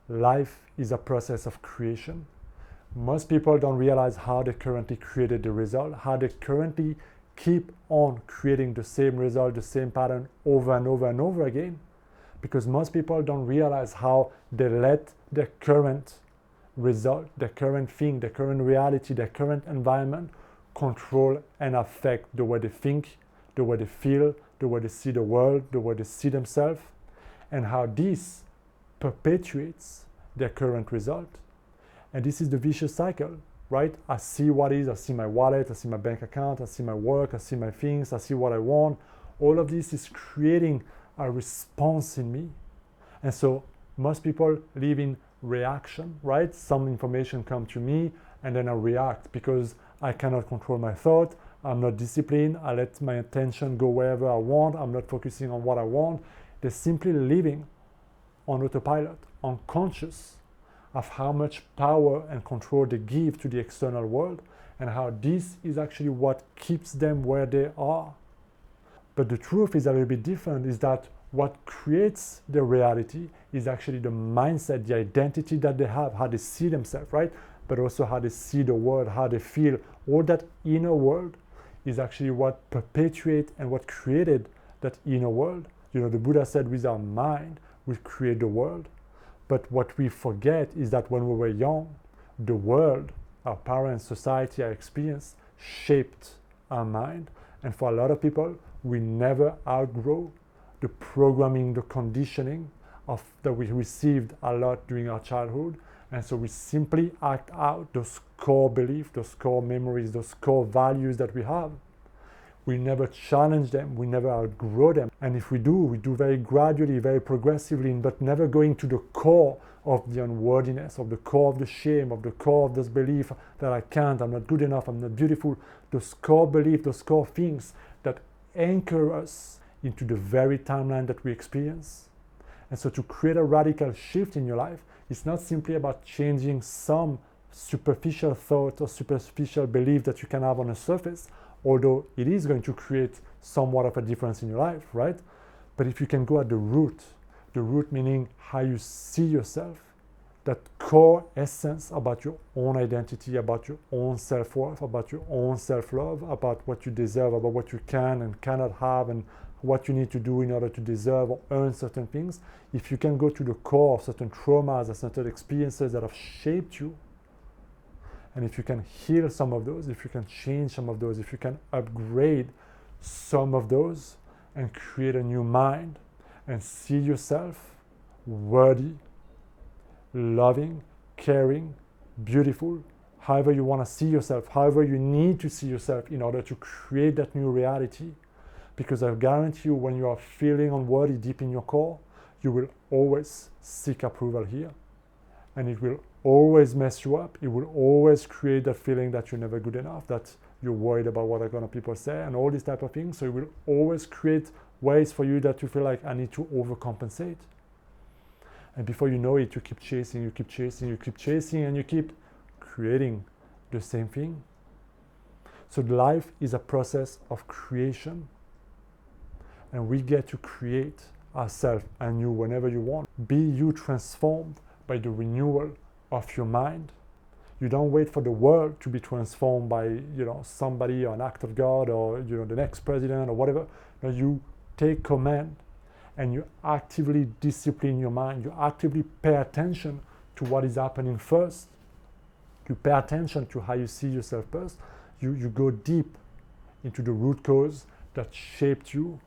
life is a process of creation. Most people don't realize how they currently created the result, how they currently keep on creating the same result, the same pattern over and over and over again. Because most people don't realize how they let their current result, their current thing, their current reality, their current environment control and affect the way they think, the way they feel, the way they see the world, the way they see themselves, and how this perpetuates their current result. And this is the vicious cycle, right? I see what is, I see my wallet, I see my bank account, I see my work, I see my things, I see what I want. All of this is creating a response in me. And so most people live in reaction, right? Some information come to me and then I react because I cannot control my thought. I'm not disciplined. I let my attention go wherever I want. I'm not focusing on what I want. They're simply living on autopilot, unconscious of how much power and control they give to the external world and how this is actually what keeps them where they are. But the truth is a little bit different, is that what creates the reality is actually the mindset, the identity that they have, how they see themselves, right? But also how they see the world, how they feel. All that inner world is actually what perpetuates and what created that inner world. You know, the Buddha said with our mind, we create the world. But what we forget is that when we were young, the world, our parents, society, our experience shaped our mind. And for a lot of people, we never outgrow the programming, the conditioning that we received a lot during our childhood. And so we simply act out those core beliefs, those core memories, those core values that we have. We never challenge them, we never outgrow them. And if we do very gradually, very progressively, but never going to the core of the unworthiness, of the core of the shame, of the core of this belief that I can't, I'm not good enough, I'm not beautiful. Those core beliefs, those core things that anchor us into the very timeline that we experience. And so to create a radical shift in your life, it's not simply about changing some superficial thought or superficial belief that you can have on the surface, although it is going to create somewhat of a difference in your life, right? But if you can go at the root meaning how you see yourself, that core essence about your own identity, about your own self-worth, about your own self-love, about what you deserve, about what you can and cannot have, and what you need to do in order to deserve or earn certain things, if you can go to the core of certain traumas or certain experiences that have shaped you, and if you can heal some of those, if you can change some of those, if you can upgrade some of those and create a new mind and see yourself worthy, loving, caring, beautiful, however you want to see yourself, however you need to see yourself in order to create that new reality. Because I guarantee you, when you are feeling unworthy deep in your core, you will always seek approval here. And it will always mess you up. It will always create that feeling that you're never good enough, that you're worried about what are going to people say, and all these type of things. So it will always create ways for you that you feel like, I need to overcompensate. And before you know it, you keep chasing, you keep chasing, you keep chasing, and you keep creating the same thing. So life is a process of creation. And we get to create ourselves anew whenever you want. Be you transformed by the renewal of your mind. You don't wait for the world to be transformed by, somebody or an act of God or, the next president or whatever. No, you take command and you actively discipline your mind. You actively pay attention to what is happening first. You pay attention to how you see yourself first. You go deep into the root cause that shaped you,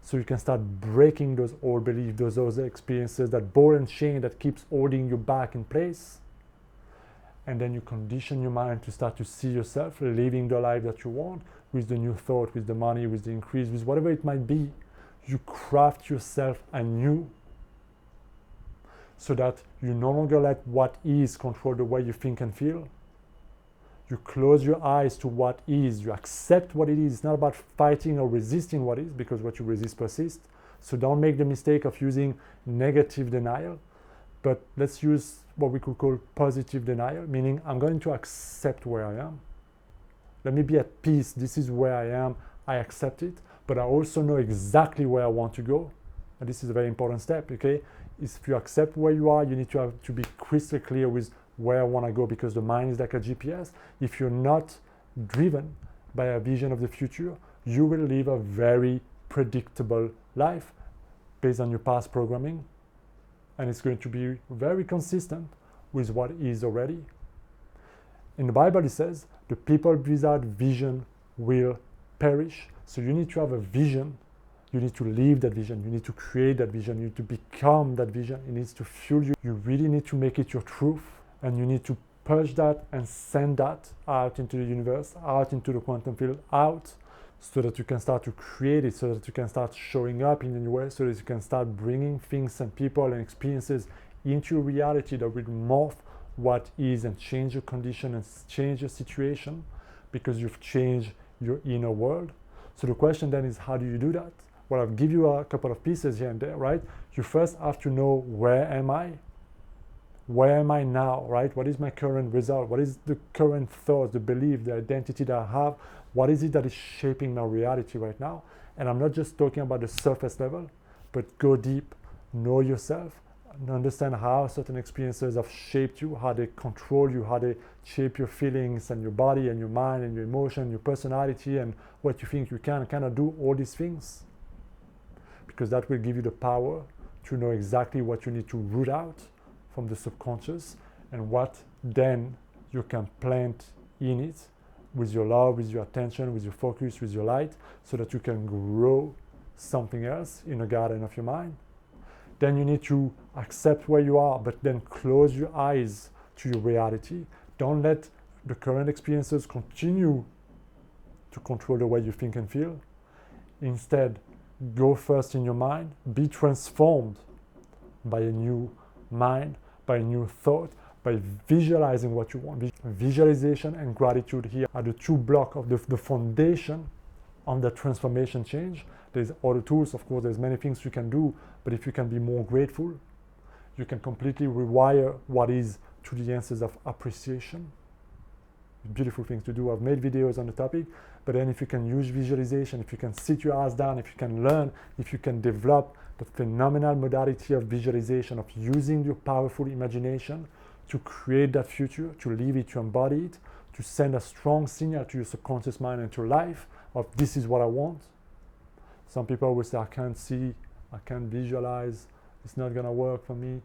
so you can start breaking those old beliefs, those experiences, that ball and chain that keeps holding you back in place. And then you condition your mind to start to see yourself living the life that you want, with the new thought, with the money, with the increase, with whatever it might be. You craft yourself anew so that you no longer let what is control the way you think and feel. You close your eyes to what is. You accept what it is. It's not about fighting or resisting what is, because what you resist persists. So don't make the mistake of using negative denial, but let's use what we could call positive denial, meaning I'm going to accept where I am. Let me be at peace. This is where I am. I accept it, but I also know exactly where I want to go. And this is a very important step, okay? if you accept where you are, you need to have to be crystal clear with where I want to go, because the mind is like a GPS. If you're not driven by a vision of the future, you will live a very predictable life based on your past programming, and it's going to be very consistent with what is already. In the Bible, it says, the people without vision will perish. So you need to have a vision. You need to live that vision. You need to create that vision. You need to become that vision. It needs to fuel you. You really need to make it your truth, and you need to purge that and send that out into the universe, out into the quantum field, out, so that you can start to create it, so that you can start showing up in a new way, so that you can start bringing things and people and experiences into reality that will morph what is and change your condition and change your situation, because you've changed your inner world. So the question then is, how do you do that? Well, I'll give you a couple of pieces here and there, right? You first have to know, where am I? Where am I now, right? What is my current result? What is the current thought, the belief, the identity that I have? What is it that is shaping my reality right now? And I'm not just talking about the surface level, but go deep, know yourself, and understand how certain experiences have shaped you, how they control you, how they shape your feelings and your body and your mind and your emotion, your personality, and what you think you can kind of do all these things. Because that will give you the power to know exactly what you need to root out from the subconscious, and what then you can plant in it with your love, with your attention, with your focus, with your light, so that you can grow something else in the garden of your mind. Then you need to accept where you are, but then close your eyes to your reality. Don't let the current experiences continue to control the way you think and feel. Instead, go first in your mind, be transformed by a new mind, by a new thought, by visualizing what you want. Visualization and gratitude here are the two blocks of the foundation on the transformation change. There's other tools, of course, there's many things you can do, but if you can be more grateful, you can completely rewire what is to the answers of appreciation. Beautiful things to do. I've made videos on the topic, but then if you can use visualization, if you can sit your ass down, if you can learn, if you can develop the phenomenal modality of visualization, of using your powerful imagination to create that future, to live it, to embody it, to send a strong signal to your subconscious mind and to life of, this is what I want. Some people will say, I can't see, I can't visualize, it's not gonna work for me.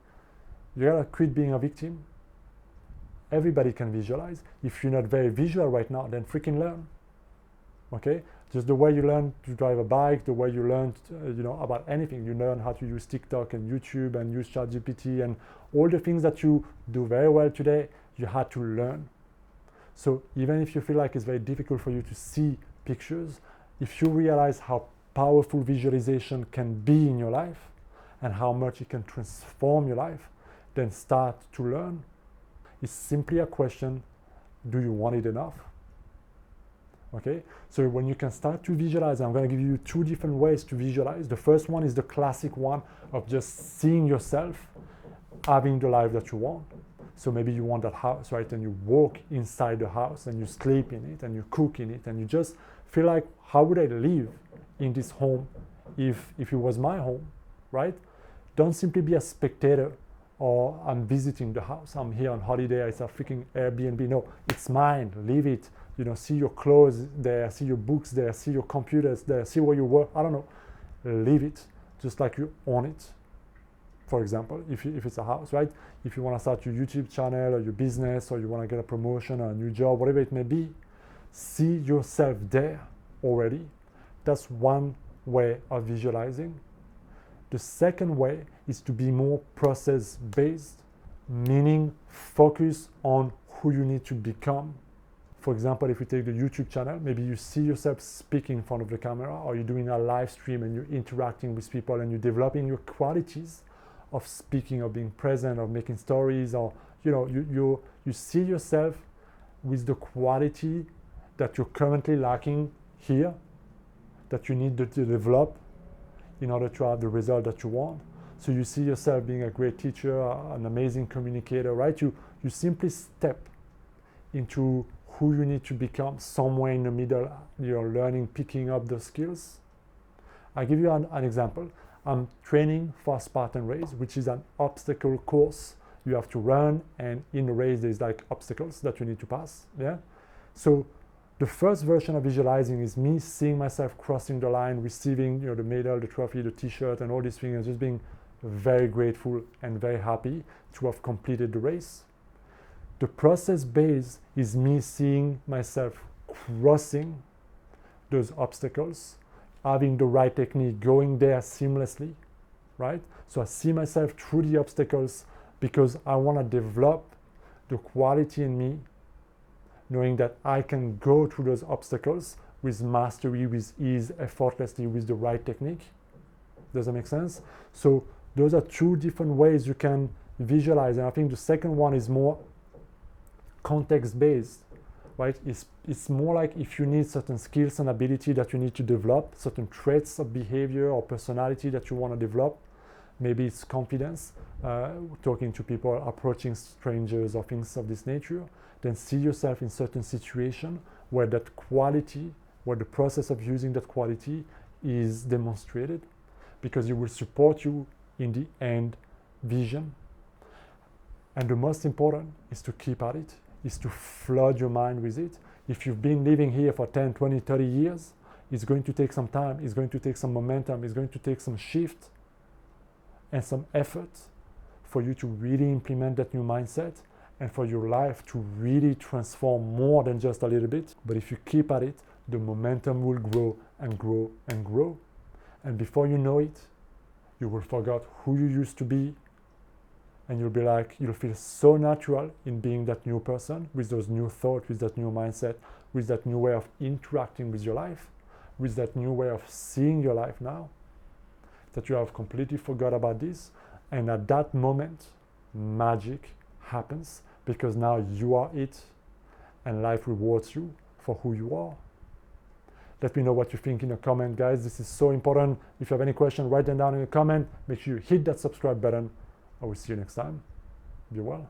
You gotta quit being a victim. Everybody can visualize. If you're not very visual right now, then freaking learn. Okay? Just the way you learn to drive a bike, the way you learn, about anything. You learn how to use TikTok and YouTube and use ChatGPT and all the things that you do very well today, you had to learn. So even if you feel like it's very difficult for you to see pictures, if you realize how powerful visualization can be in your life and how much it can transform your life, then start to learn. It's simply a question, do you want it enough? Okay, so when you can start to visualize, I'm going to give you two different ways to visualize. The first one is the classic one of just seeing yourself having the life that you want. So maybe you want that house, right? And you walk inside the house and you sleep in it and you cook in it and you just feel like, how would I live in this home if it was my home, right? Don't simply be a spectator or I'm visiting the house, I'm here on holiday, it's a freaking Airbnb. No, it's mine, live it. See your clothes there, see your books there, see your computers there, see where you work, I don't know. Live it just like you own it. For example, if it's a house, right? If you want to start your YouTube channel or your business, or you want to get a promotion or a new job, whatever it may be, see yourself there already. That's one way of visualizing. The second way is to be more process-based, meaning focus on who you need to become. For example, if you take the YouTube channel, maybe you see yourself speaking in front of the camera, or you're doing a live stream and you're interacting with people and you're developing your qualities of speaking, of being present, of making stories, or you see yourself with the quality that you're currently lacking here, that you need to develop in order to have the result that you want. So you see yourself being a great teacher, an amazing communicator, right? You simply step into who you need to become, somewhere in the middle. You're learning, picking up the skills. I'll give you an example. I'm training for a Spartan race, which is an obstacle course. You have to run, and in the race there's like obstacles that you need to pass. Yeah. So the first version of visualizing is me seeing myself crossing the line, receiving, the medal, the trophy, the T-shirt, and all these things, and just being very grateful and very happy to have completed the race. The process base is me seeing myself crossing those obstacles, having the right technique, going there seamlessly, right? So I see myself through the obstacles because I want to develop the quality in me, knowing that I can go through those obstacles with mastery, with ease, effortlessly, with the right technique. Does that make sense? So those are two different ways you can visualize. And I think the second one is more context-based, right? It's more like if you need certain skills and ability that you need to develop, certain traits of behavior or personality that you want to develop. Maybe it's confidence, talking to people, approaching strangers or things of this nature. Then see yourself in certain situation where that quality, where the process of using that quality is demonstrated, because it will support you in the end vision. And the most important is to keep at it, is to flood your mind with it. If you've been living here for 10, 20, 30 years, it's going to take some time, it's going to take some momentum, it's going to take some shift and some effort for you to really implement that new mindset and for your life to really transform more than just a little bit. But if you keep at it, the momentum will grow and grow and grow. And before you know it, you will forget who you used to be, and you'll feel so natural in being that new person, with those new thoughts, with that new mindset, with that new way of interacting with your life, with that new way of seeing your life now, that you have completely forgot about this. And at that moment, magic happens, because now you are it, and life rewards you for who you are. Let me know what you think in a comment, guys. This is so important. If you have any question, write them down in a comment. Make sure you hit that subscribe button. I will see you next time. Be well.